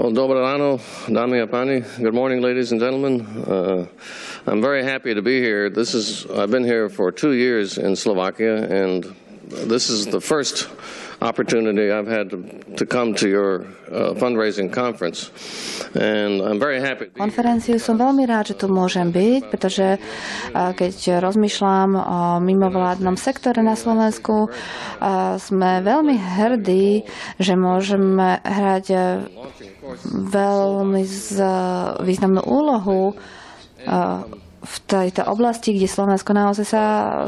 Well, dobré ráno, dámy a páni. Good morning, ladies and gentlemen. I'm very happy to be here. I've been here for 2 years in Slovakia, and this is the first opportunity I've had to come to your fundraising conference. And I'm very happy. Konferenciu som veľmi rád, že tu môžem byť, pretože keď rozmýšľam o mimovládnom sektore na Slovensku, sme veľmi hrdí, že môžeme hrať veľmi významnú úlohu v tejto oblasti, kde Slovensko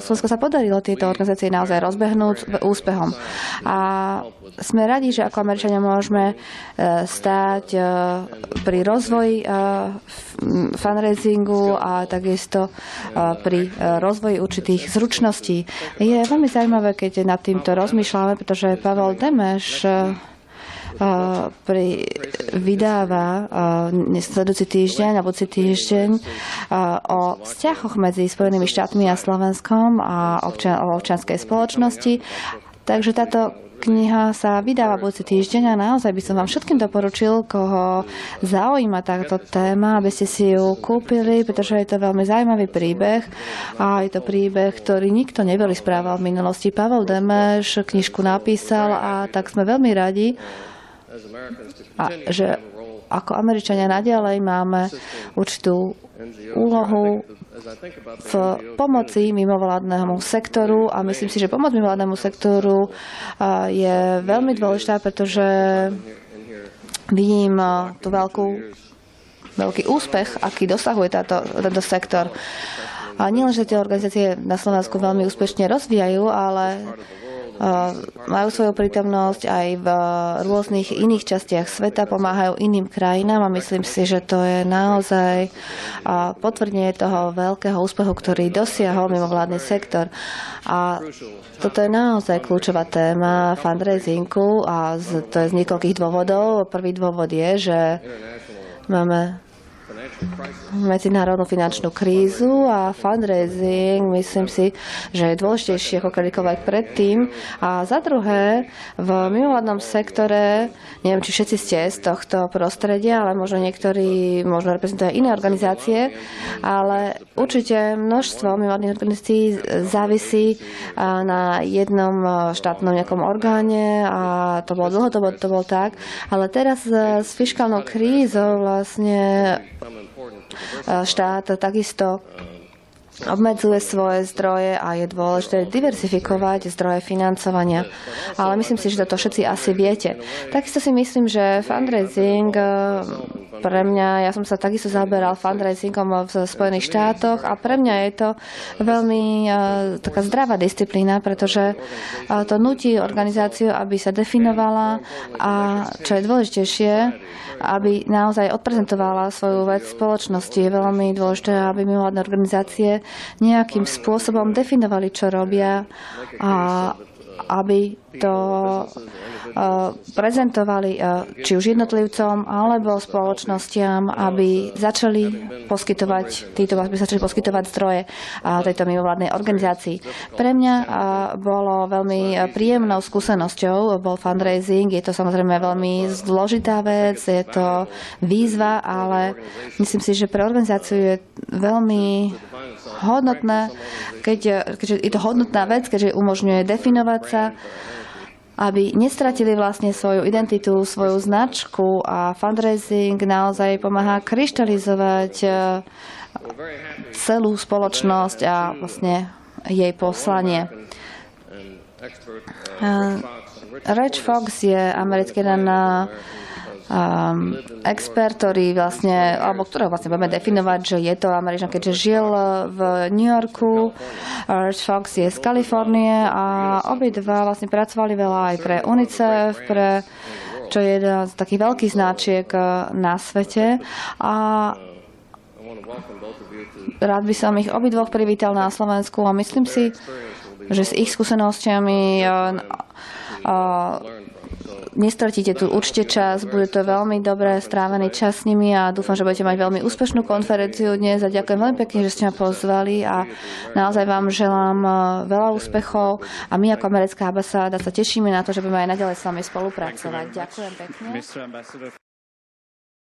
sa podarilo tieto organizácie naozaj rozbehnúť úspechom. A sme radi, že ako Američania môžeme stáť pri rozvoji fundraisingu a takisto pri rozvoji určitých zručností. Je veľmi zaujímavé, keď nad týmto rozmýšľame, pretože Pavel Demeš vydáva sledujúci týždeň a budúci týždeň o vzťahoch medzi Spojenými štátmi a Slovenskom a o občianskej spoločnosti. Takže táto kniha sa vydáva budúci týždeň a naozaj by som vám všetkým doporučil, koho zaujíma táto téma, aby ste si ju kúpili, pretože je to veľmi zaujímavý príbeh a je to príbeh, ktorý nikto nevyrozprával v minulosti. Pavel Demeš knižku napísal a tak sme veľmi radi, že ako Američania naďalej máme určitú úlohu v pomoci mimovládnemu sektoru a myslím si, že pomoc mimovládnemu sektoru je veľmi dôležitá, pretože vidím tú veľký úspech, aký dosahuje tento sektor. A nielen, že tie organizácie na Slovensku veľmi úspešne rozvíjajú, ale majú svoju prítomnosť aj v rôznych iných častiach sveta, pomáhajú iným krajinám a myslím si, že to je naozaj potvrdenie toho veľkého úspechu, ktorý dosiahol mimovládny sektor. A toto je naozaj kľúčová téma fundraisingu a to je z niekoľkých dôvodov. Prvý dôvod je, že máme medzinárodnú finančnú krízu a fundraising, myslím si, že je dôležitejšie ako kedykoľvek predtým. A za druhé, v mimovládnom sektore, neviem, či všetci ste z tohto prostredia, ale možno niektorí reprezentujú iné organizácie, ale určite množstvo mimovládnych organizácií závisí na jednom štátnom nejakom orgáne a to bolo dlhodobo, to bolo tak. Ale teraz s fiškálnou krízou vlastne štát takisto obmedzuje svoje zdroje a je dôležité diversifikovať zdroje financovania. Ale myslím si, že toto všetci asi viete. Takisto si myslím, že fundraising pre mňa, ja som sa takisto zaoberal fundraisingom v Spojených štátoch a pre mňa je to veľmi taká zdravá disciplína, pretože to nutí organizáciu, aby sa definovala a čo je dôležitejšie, aby naozaj odprezentovala svoju vec spoločnosti. Je veľmi dôležité, aby mimovládne organizácie nejakým spôsobom definovali, čo robia a aby to prezentovali či už jednotlivcom alebo spoločnostiam, aby začali poskytovať zdroje tejto mimovládnej organizácii. Pre mňa bolo veľmi príjemnou skúsenosťou bol fundraising. Je to samozrejme veľmi zložitá vec, je to výzva, ale myslím si, že pre organizáciu je veľmi hodnotné, keďže je to hodnotná vec, keďže umožňuje definovať sa, aby nestratili vlastne svoju identitu, svoju značku a fundraising naozaj pomáha kryštalizovať celú spoločnosť a vlastne jej poslanie. Reg Fox je americký expert, ktorého budeme definovať, že je to Američan, keďže žil v New Yorku. Reg Fox je z Kalifornie a obidva vlastne pracovali veľa aj pre UNICEF, čo je jedna z takých veľkých značiek na svete. A rád by som ich obidvoch privítal na Slovensku a myslím si, že s ich skúsenosťami nestratíte tu určite čas, bude to veľmi dobre strávený čas s nimi a dúfam, že budete mať veľmi úspešnú konferenciu dnes a ďakujem veľmi pekne, že ste ma pozvali a naozaj vám želám veľa úspechov a my ako americká ambasáda sa tešíme na to, že budeme aj naďalej s vami spolupracovať. Ďakujem pekne.